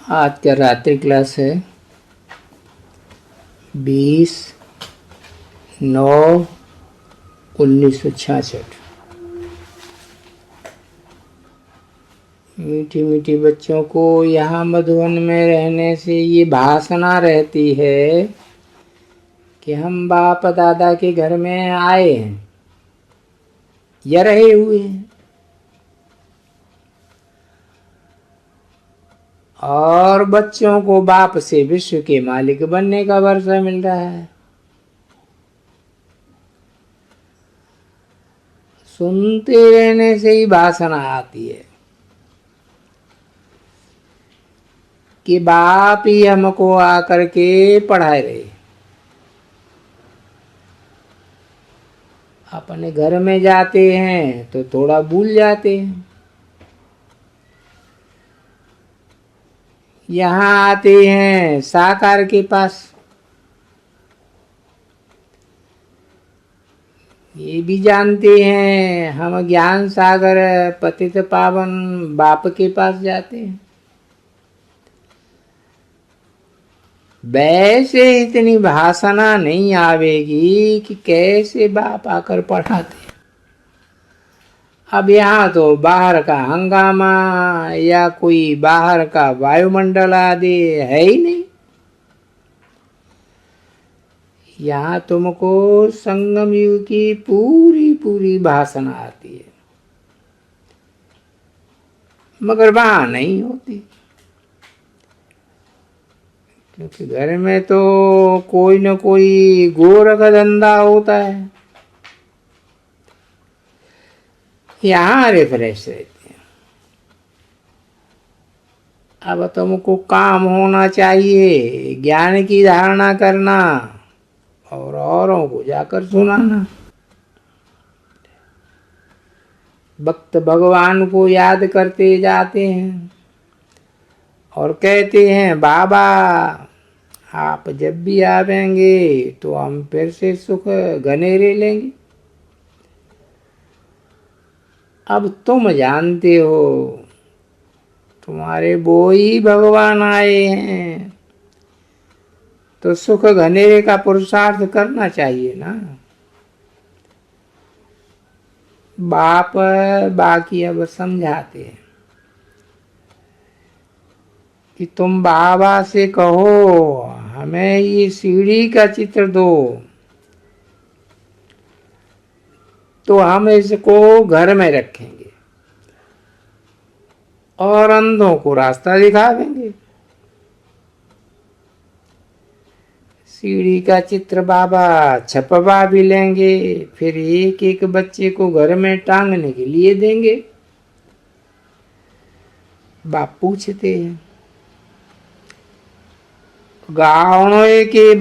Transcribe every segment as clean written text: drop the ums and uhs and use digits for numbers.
आज का रात्रि क्लास है 20/9/1966। मीठी मीठी बच्चों को यहाँ मधुबन में रहने से ये वासना रहती है कि हम बाप दादा के घर में आए हैं या रहे हुए हैं, और बच्चों को बाप से विश्व के मालिक बनने का वर्षा मिल रहा है। सुनते रहने से ही वासना आती है कि बाप ही हमको आकर के पढ़ाए रहे। अपने घर में जाते हैं तो थोड़ा भूल जाते हैं, यहाँ आते हैं साकार के पास, ये भी जानते हैं हम ज्ञान सागर पतित पावन बाप के पास जाते हैं। वैसे इतनी वासना नहीं आवेगी कि कैसे बाप आकर पढ़ाते। अब यहाँ तो बाहर का हंगामा या कोई बाहर का वायुमंडल आदि है ही नहीं। यहाँ तुमको संगम युग की पूरी पूरी वासना आती है, मगर वहां नहीं होती, क्योंकि घर में तो कोई न कोई गोरख धंधा होता है। यहाँ रिफ्रेश रहते हैं। अब तुमको काम होना चाहिए ज्ञान की धारणा करना और औरों को जाकर सुनाना। भक्त भगवान को याद करते जाते हैं और कहते हैं बाबा आप जब भी आवेंगे तो हम फिर से सुख घनेरे लेंगे। अब तुम जानते हो तुम्हारे वो ही भगवान आए हैं, तो सुख घनेरे का पुरुषार्थ करना चाहिए ना। बाप बाकी अब समझाते हैं कि तुम बाबा से कहो हमें ये सीढ़ी का चित्र दो, तो हम इसको घर में रखेंगे और अंधों को रास्ता दिखावेंगे। सीढ़ी का चित्र बाबा छपवा भी लेंगे, फिर एक एक बच्चे को घर में टांगने के लिए देंगे। बाप पूछते हैं गाँव के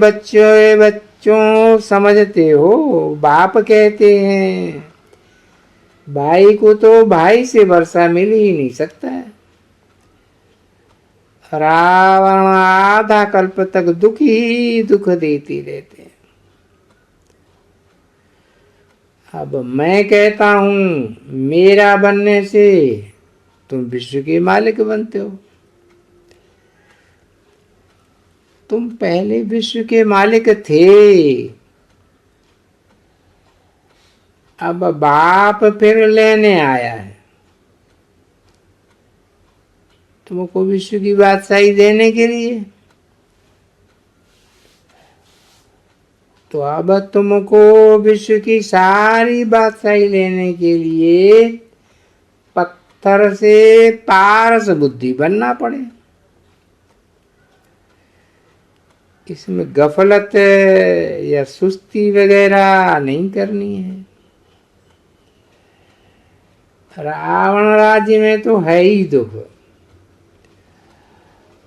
बच्चों समझते हो? बाप कहते हैं भाई को तो भाई से वर्षा मिल ही नहीं सकता है। रावण आधा कल्प तक दुख ही दुख देती रहते हैं। अब मैं कहता हूं मेरा बनने से तुम विश्व के मालिक बनते हो। तुम पहले विश्व के मालिक थे, अब बाप फिर लेने आया है तुमको विश्व की बादशाही देने के लिए। तो अब तुमको विश्व की सारी बादशाही लेने के लिए पत्थर से पारस बुद्धि बनना पड़े। इसमें गफलत या सुस्ती वगैरह नहीं करनी है। रावण राज्य में तो है ही दुख,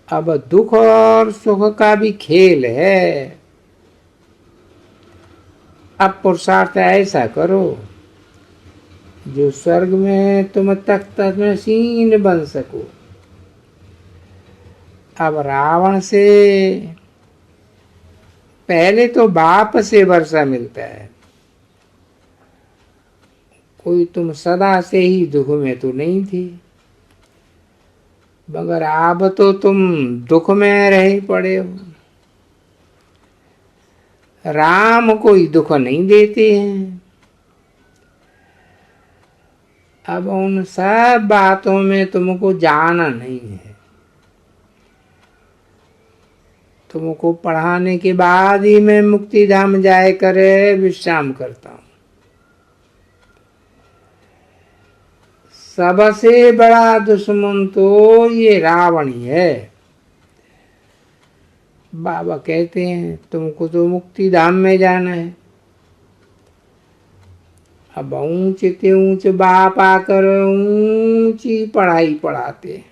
अब दुख और सुख का भी खेल है। अब पुरुषार्थ ऐसा करो जो स्वर्ग में तुम तख्त नशीन बन सको। अब रावण से पहले तो बाप से वर्षा मिलता है, कोई तुम सदा से ही दुख में तो नहीं थे। मगर अब तो तुम दुख में रहे पड़े हो। राम कोई दुख नहीं देते हैं। अब उन सब बातों में तुमको जाना नहीं है। तुमको पढ़ाने के बाद ही मैं मुक्ति धाम जाए करे विश्राम करता हूं। सबसे बड़ा दुश्मन तो ये रावण ही है। बाबा कहते हैं तुमको तो मुक्ति धाम में जाना है। अब ऊंचे ते ऊंचे बाप आकर ऊंची पढ़ाई पढ़ाते।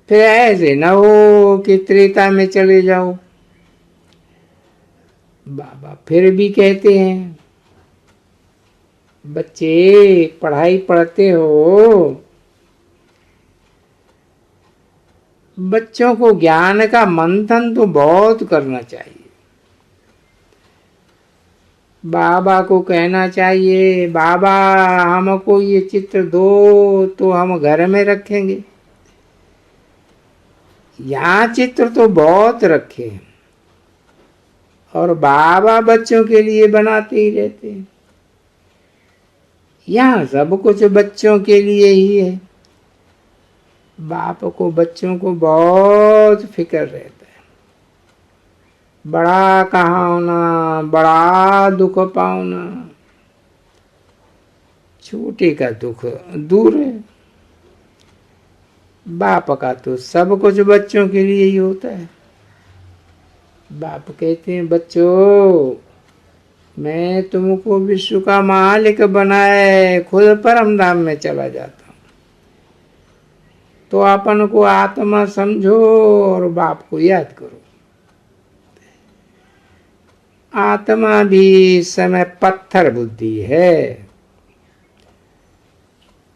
फिर ऐसे न हो कि त्रेता में चले जाओ। बाबा फिर भी कहते हैं बच्चे पढ़ाई पढ़ते हो, बच्चों को ज्ञान का मंथन तो बहुत करना चाहिए। बाबा को कहना चाहिए बाबा हमको ये चित्र दो तो हम घर में रखेंगे। यहाँ चित्र तो बहुत रखे हैं और बाबा बच्चों के लिए बनाते ही रहते हैं। यहाँ सब कुछ बच्चों के लिए ही है। बाप को बच्चों को बहुत फिक्र रहता है। बड़ा कहाना, बड़ा दुख पाना, छोटे का दुख दूर है। बाप का तो सब कुछ बच्चों के लिए ही होता है। बाप कहते हैं बच्चों मैं तुमको विश्व का मालिक बनाए खुद परम धाम में चला जाता हूं, तो अपन को आत्मा समझो और बाप को याद करो। आत्मा भी इस समय पत्थर बुद्धि है,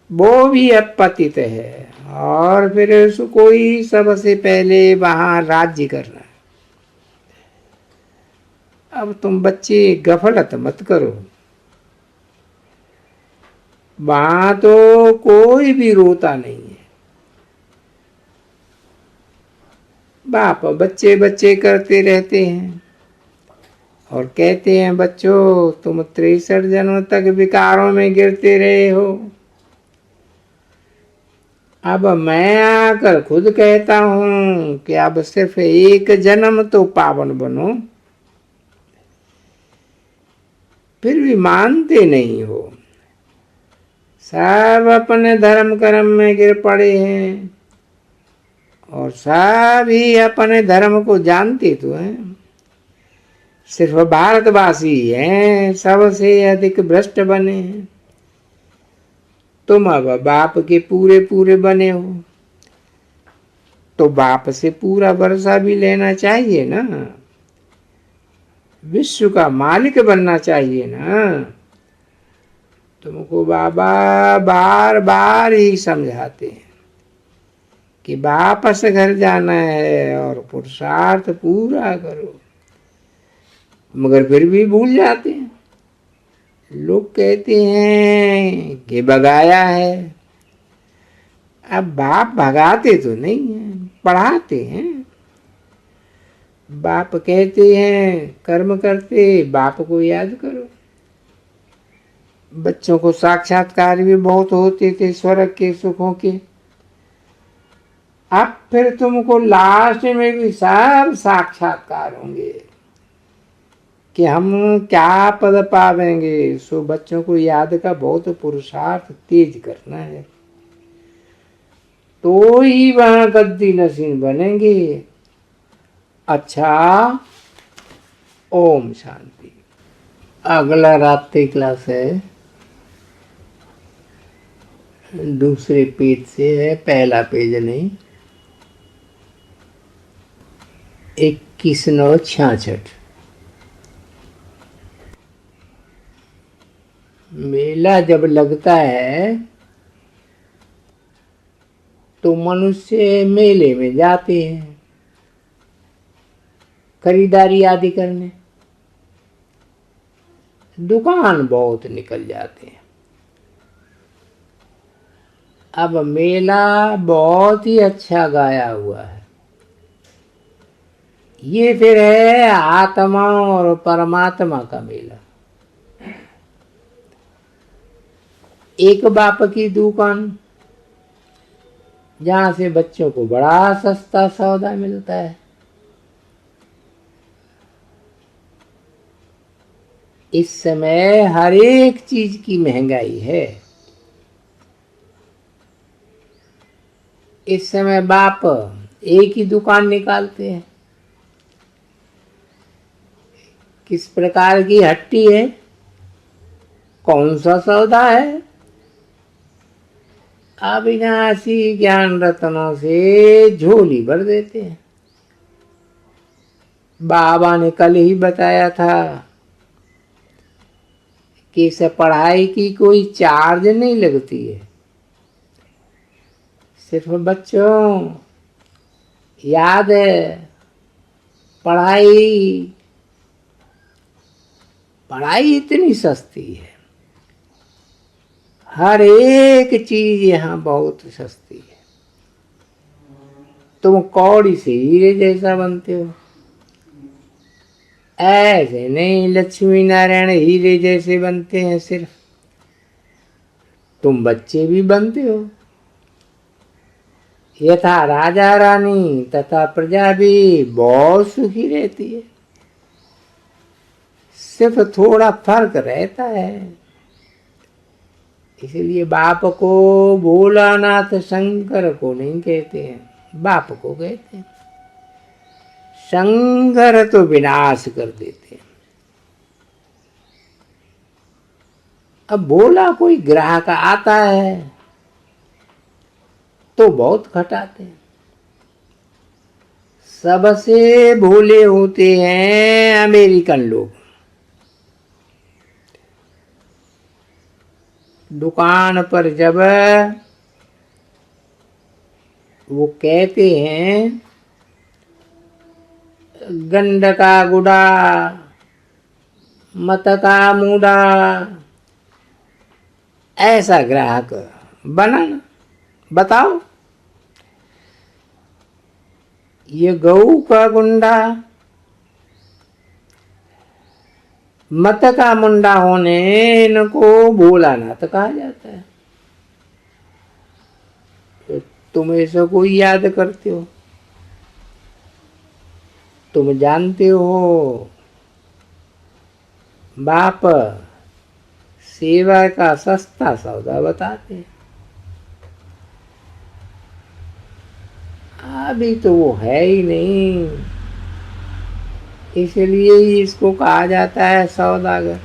वो भी अपतित है और फिर उसको ही सबसे पहले वहां राज्य करना है। अब तुम बच्चे गफलत मत करो। वहां तो कोई भी रोता नहीं है। बाप बच्चे बच्चे करते रहते हैं और कहते हैं बच्चों तुम 63 जन्म तक विकारों में गिरते रहे हो। अब मैं आकर खुद कहता हूं कि अब सिर्फ एक जन्म तो पावन बनो। फिर भी मानते नहीं हो। सब अपने धर्म कर्म में गिर पड़े हैं और सब ही अपने धर्म को जानते तो हैं। सिर्फ भारतवासी हैं सबसे अधिक भ्रष्ट बने हैं। तुम अब बाप के पूरे पूरे बने हो तो बाप से पूरा वर्षा भी लेना चाहिए ना। विश्व का मालिक बनना चाहिए ना। तुमको बाबा बार बार ही समझाते हैं कि वापस घर जाना है और पुरुषार्थ पूरा करो, मगर फिर भी भूल जाते हैं। लोग कहते हैं कि भगाया है। अब बाप भगाते तो नहीं है, पढ़ाते हैं। बाप कहते हैं कर्म करते बाप को याद करो। बच्चों को साक्षात्कार भी बहुत होते थे स्वर्ग के सुखों के। अब फिर तुमको लास्ट में भी सब साक्षात्कार होंगे कि हम क्या पद पावेंगे। सो बच्चों को याद का बहुत पुरुषार्थ तेज करना है तो ही वहां गद्दी नसीब बनेंगे। अच्छा, ओम शांति। अगला रात्रि क्लास है, दूसरे पेज से है, पहला पेज नहीं। 21/9/66। मेला जब लगता है तो मनुष्य मेले में जाते हैं खरीदारी आदि करने। दुकान बहुत निकल जाते हैं। अब मेला बहुत ही अच्छा गाया हुआ है। ये फिर है आत्मा और परमात्मा का मेला। एक बाप की दुकान जहां से बच्चों को बड़ा सस्ता सौदा मिलता है। इस समय हर एक चीज की महंगाई है। इस समय बाप एक ही दुकान निकालते हैं। किस प्रकार की हट्टी है, कौन सा सौदा है, अविनाशी ज्ञान रत्नों से झोली भर देते हैं। बाबा ने कल ही बताया था कि इस पढ़ाई की कोई चार्ज नहीं लगती है। सिर्फ बच्चों याद है, पढ़ाई इतनी सस्ती है। हर एक चीज यहाँ बहुत सस्ती है। तुम कौड़ी से हीरे जैसा बनते हो, ऐसे नहीं लक्ष्मी नारायण हीरे जैसे बनते हैं। सिर्फ तुम बच्चे भी बनते हो। यथा राजा रानी तथा प्रजा भी बहुत सुखी रहती है। सिर्फ थोड़ा फर्क रहता है। इसलिए बाप को भोलानाथ शंकर को नहीं कहते हैं, बाप को कहते हैं। शंकर तो विनाश कर देते हैं। अब भोला कोई ग्राहक आता है तो बहुत घटाते हैं। सबसे भोले होते हैं अमेरिकन लोग। दुकान पर जब वो कहते हैं गंड का गुड़ा मत का मुड़ा, ऐसा ग्राहक बनाना। बताओ, ये गऊ का गुंडा मत का मुंडा होने इनको भोलानाथ कहा जाता है। तो तुम ऐसा कोई याद करते हो? तुम जानते हो बाप सेवा का सस्ता सौदा बताते हैं। अभी तो वो है ही नहीं, इसलिए ही इसको कहा जाता है सौदागर,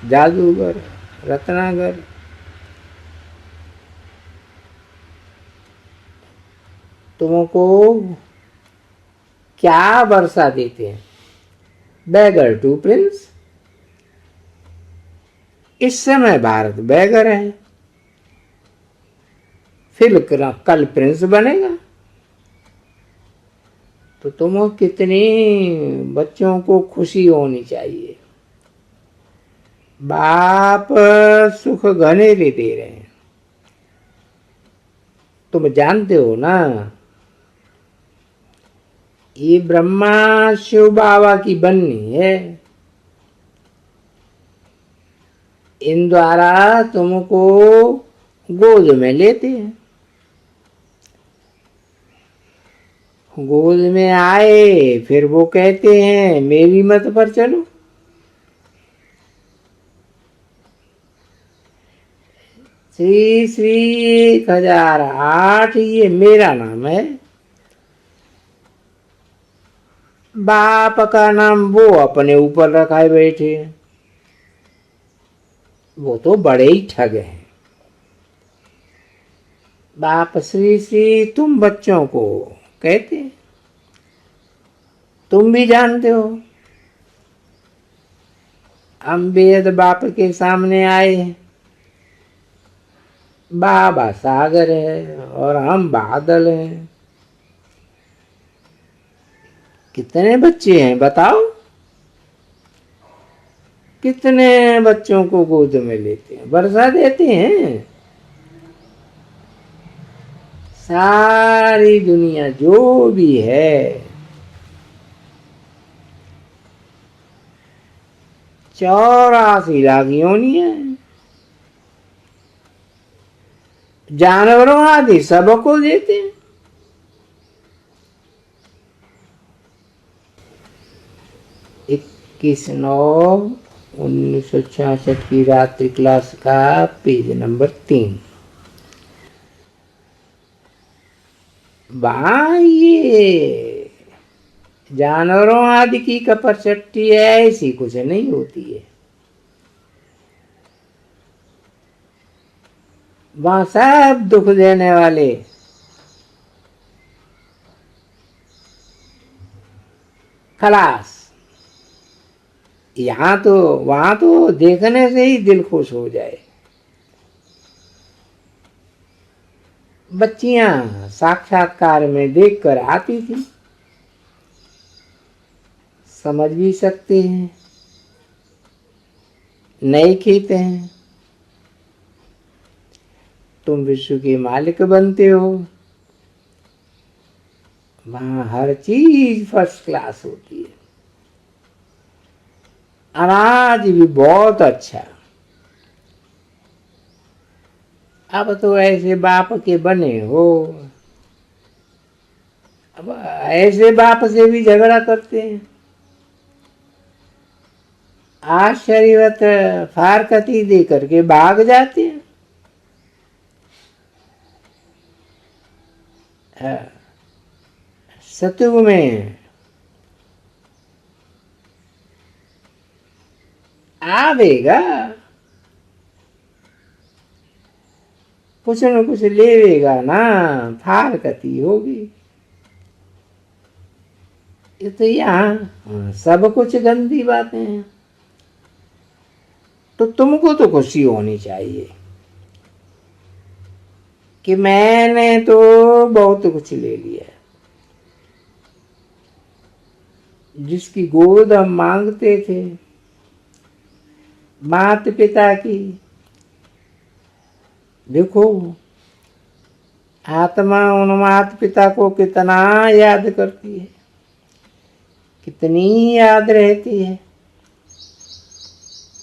जादूगर, रत्नागर। तुमको क्या वर्षा देते हैं? Beggar to prince. इस समय भारत बैगर है, फिर कल प्रिंस बनेगा। तो तुम कितनी बच्चों को खुशी होनी चाहिए। बाप सुख घनेरे दे रहे हैं। तुम जानते हो ना, ये ब्रह्मा शिव बाबा की बननी है। इन द्वारा तुमको गोद में लेते हैं। गोद में आए फिर वो कहते हैं मेरी मत पर चलो। श्री श्री 1008 ये मेरा नाम है। बाप का नाम वो अपने ऊपर रखाए बैठे हैं। वो तो बड़े ही ठग हैं। बाप श्री श्री तुम बच्चों को कहते, तुम भी जानते हो। हम बेद बाप के सामने आए हैं। बाबा सागर है और हम बादल हैं। कितने बच्चे हैं बताओ? कितने बच्चों को गोद में लेते हैं, वर्षा देते हैं। सारी दुनिया जो भी है 84 लाख योनि है। जानवरों आदि सबको देते हैं। इक्कीस 9/1966 की रात्रि क्लास का पेज नंबर 3। वहाँ ये जानवरों आदि की कपरचट्टी ऐसी कुछ नहीं होती है। वहाँ सब दुख देने वाले खलास। यहाँ तो वहाँ तो देखने से ही दिल खुश हो जाए। बच्चियां साक्षात्कार में देखकर आती थी, समझ भी सकते हैं, नहीं कहते हैं। तुम विश्व के मालिक बनते हो। वहां हर चीज फर्स्ट क्लास होती है। अनाज भी बहुत अच्छा। अब तो ऐसे बाप के बने हो, अब ऐसे बाप से भी झगड़ा करते हैं। आश्चर्यवत फारकती दे करके भाग जाते हैं। सतयुग में आवेगा, कुछ न कुछ लेवेगा ना, फारकती होगी। ये तो यहाँ सब कुछ गंदी बातें हैं। तो तुमको तो खुशी होनी चाहिए कि मैंने तो बहुत कुछ ले लिया। जिसकी गोद हम मांगते थे, माता पिता की, देखो आत्मा उन माता पिता को कितना याद करती है, कितनी याद रहती है।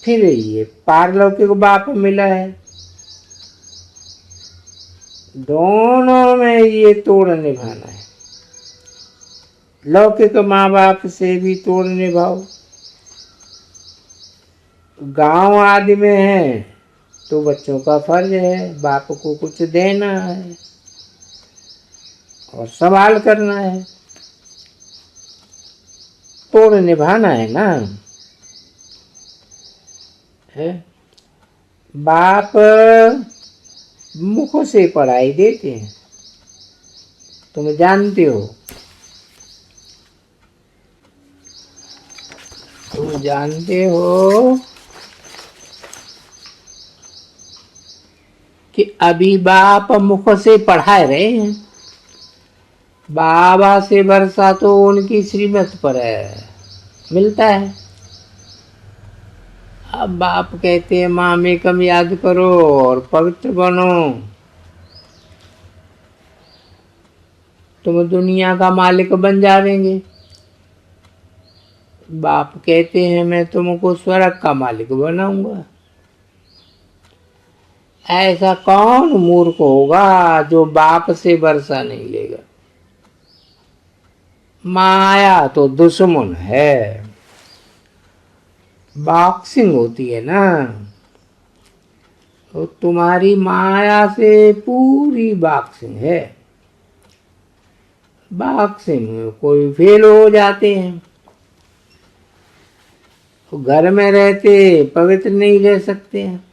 फिर ये पारलौकिक बाप मिला है, दोनों में ये तोड़ निभाना है। लौकिक माँ बाप से भी तोड़ निभाओ। गांव आदि में है तो बच्चों का फर्ज है बाप को कुछ देना है और सवाल करना है, तोड़ निभाना है ना। है बाप मुख से पढ़ाई देते हैं, तुम जानते हो। तुम जानते हो कि अभी बाप मुख से पढ़ा रहे हैं, बाबा से वर्षा तो उनकी श्रीमत पर है, मिलता है। अब बाप कहते हैं माँ में कम याद करो और पवित्र बनो, तुम दुनिया का मालिक बन जाएंगे। बाप कहते हैं मैं तुमको स्वर्ग का मालिक बनाऊंगा। ऐसा कौन मूर्ख होगा जो बाप से वर्षा नहीं लेगा। माया तो दुश्मन है, बॉक्सिंग होती है ना, तो तुम्हारी माया से पूरी बॉक्सिंग है। बॉक्सिंग में कोई फेल हो जाते हैं, तो घर में रहते पवित्र नहीं रह सकते हैं।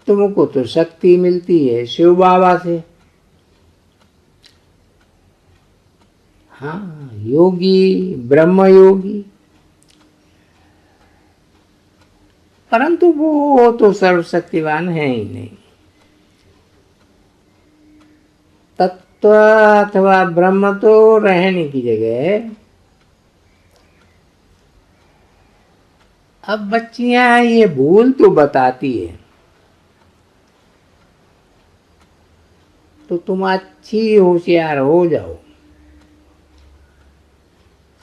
तुमको तो शक्ति मिलती है शिव बाबा से। हाँ, योगी ब्रह्म योगी, परंतु वो तो सर्वशक्तिवान है ही नहीं। तत्व अथवा ब्रह्म तो रहने की जगह। अब बच्चियां ये भूल तो बताती है, तो तुम अच्छी होशियार हो जाओ।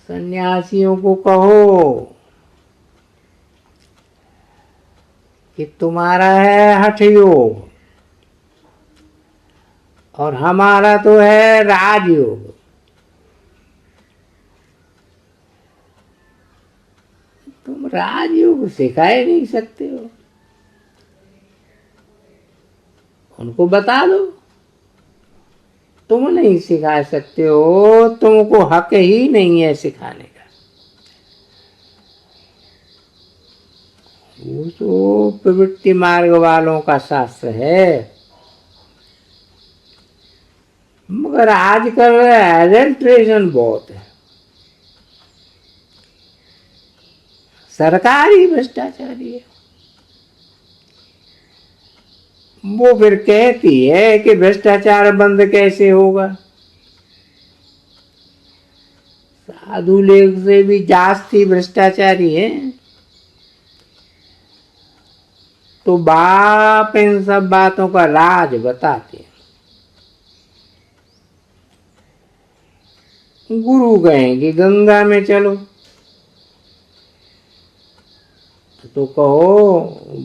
सन्यासियों को कहो कि तुम्हारा है हठ योग और हमारा तो है राजयोग। तुम राजयोग सिखा ही नहीं सकते हो, उनको बता दो। तुम नहीं सिखा सकते हो, तुमको हक ही नहीं है सिखाने का। वो तो प्रवृत्ति मार्ग वालों का शास्त्र है, मगर आजकल एडल्ट्रेशन बहुत है। सरकारी भ्रष्टाचारी है। वो फिर कहती है कि भ्रष्टाचार बंद कैसे होगा। साधु लोग से भी जास्ती भ्रष्टाचारी है। तो बाप इन सब बातों का राज बताते हैं। गुरु कहेंगे गंगा में चलो, तो कहो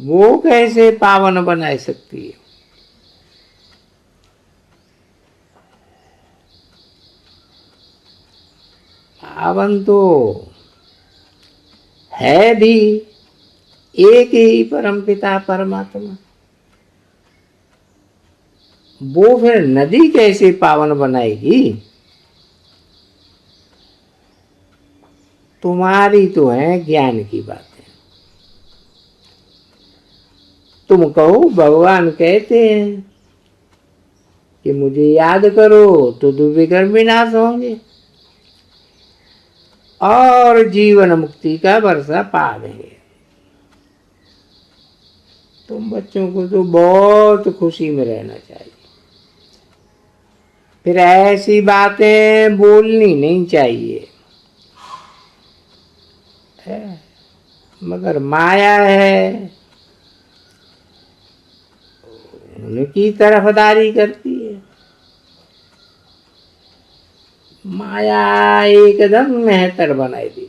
वो कैसे पावन बना सकती है। पावन तो है भी एक ही परमपिता परमात्मा। वो फिर नदी कैसे पावन बनाएगी। तुम्हारी तो है ज्ञान की बातें। तुम कहो भगवान कहते हैं कि मुझे याद करो तो दुर्विघ्न विनाश होंगे और जीवन मुक्ति का वर्षा पा देंगे। तुम बच्चों को तो बहुत खुशी में रहना चाहिए। फिर ऐसी बातें बोलनी नहीं चाहिए, मगर माया है, उनकी तरफदारी करती है। माया एकदम मेहतर बनाई देती।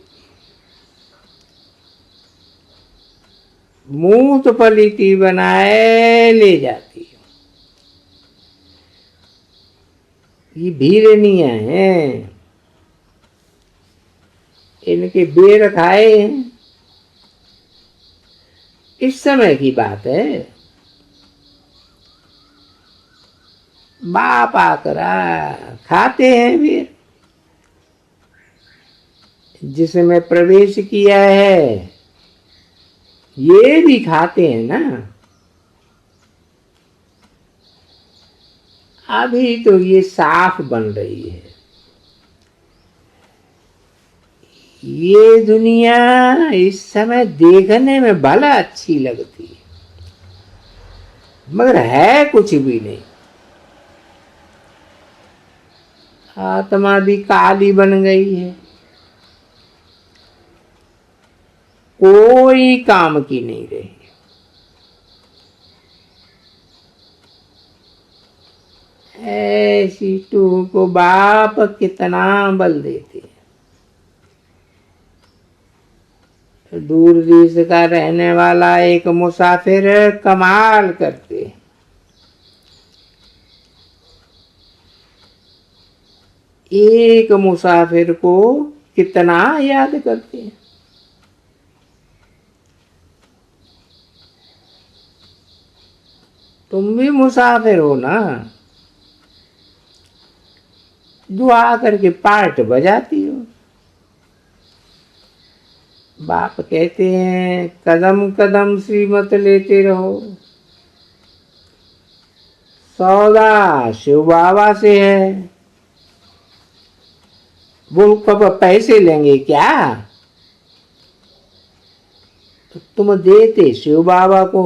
मूत पलीती बनाए ले जाती है। ये भीरनियां हैं, इनके बेर खाए हैं। इस समय की बात है। बाप आकर खाते हैं बेर। जिसमें प्रवेश किया है ये भी खाते हैं ना। अभी तो ये साफ बन रही है। ये दुनिया इस समय देखने में भला अच्छी लगती है, मगर है कुछ भी नहीं। आत्मा भी काली बन गई है, कोई काम की नहीं रही। ऐसी टूह को बाप कितना बल देते। दूर देश का रहने वाला एक मुसाफिर कमाल करते। एक मुसाफिर को कितना याद करते हैं। तुम भी मुसाफिर हो ना, दुआ करके पार्ट बजाती हो। बाप कहते हैं कदम कदम श्रीमत लेते रहो। सौदा शिव बाबा से है। वो कब पैसे लेंगे क्या? तो तुम देते शिव बाबा को।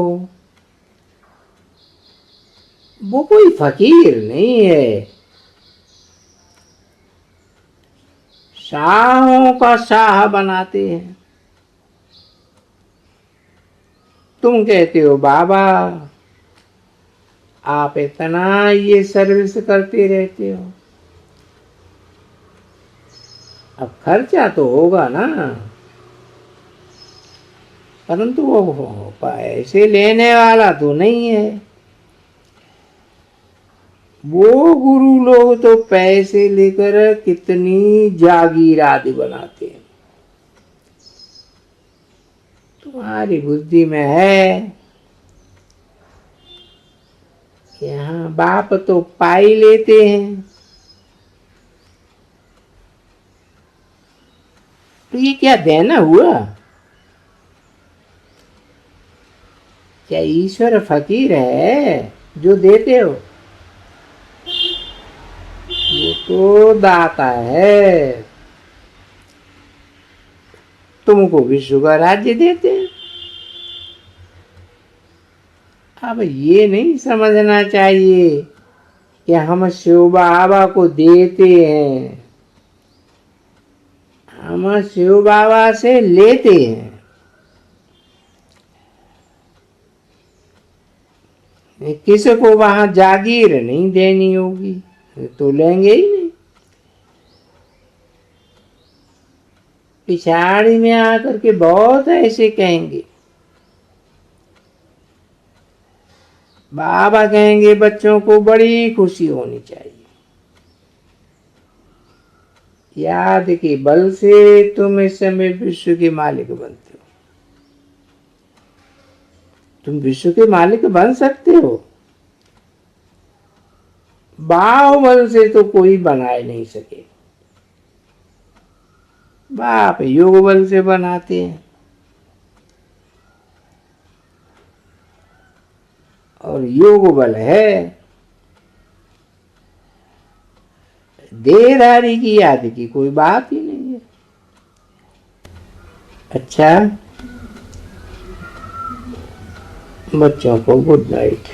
वो कोई फकीर नहीं है, शाहों का शाह बनाते हैं। तुम कहते हो बाबा आप इतना ये सर्विस करते रहते हो, अब खर्चा तो होगा ना, परंतु वो पैसे लेने वाला तो नहीं है। वो गुरु लोग तो पैसे लेकर कितनी जागीर आदि बनाते हैं। तुम्हारी बुद्धि में है, यहाँ बाप तो पाई लेते हैं, तो ये क्या देना हुआ? क्या ईश्वर फकीर है जो देते हो? वो तो दाता है, तुमको विश्व का राज्य देते हैं। अब ये नहीं समझना चाहिए कि हम शिव बाबा को देते हैं, हम शिव बाबा से लेते हैं। किसी को वहां जागीर नहीं देनी होगी तो लेंगे ही नहीं। पिछाड़ी में आकर के बहुत ऐसे कहेंगे, बाबा कहेंगे बच्चों को बड़ी खुशी होनी चाहिए, याद के बल से तुम इस समय विश्व के मालिक बनते हो। तुम विश्व के मालिक बन सकते हो, बाहुबल से तो कोई बनाए नहीं सके, बाप योग बल से बनाते हैं। और योग बल है, देहधारी की याद की कोई बात ही नहीं है। अच्छा, बच्चों को गुड नाइट।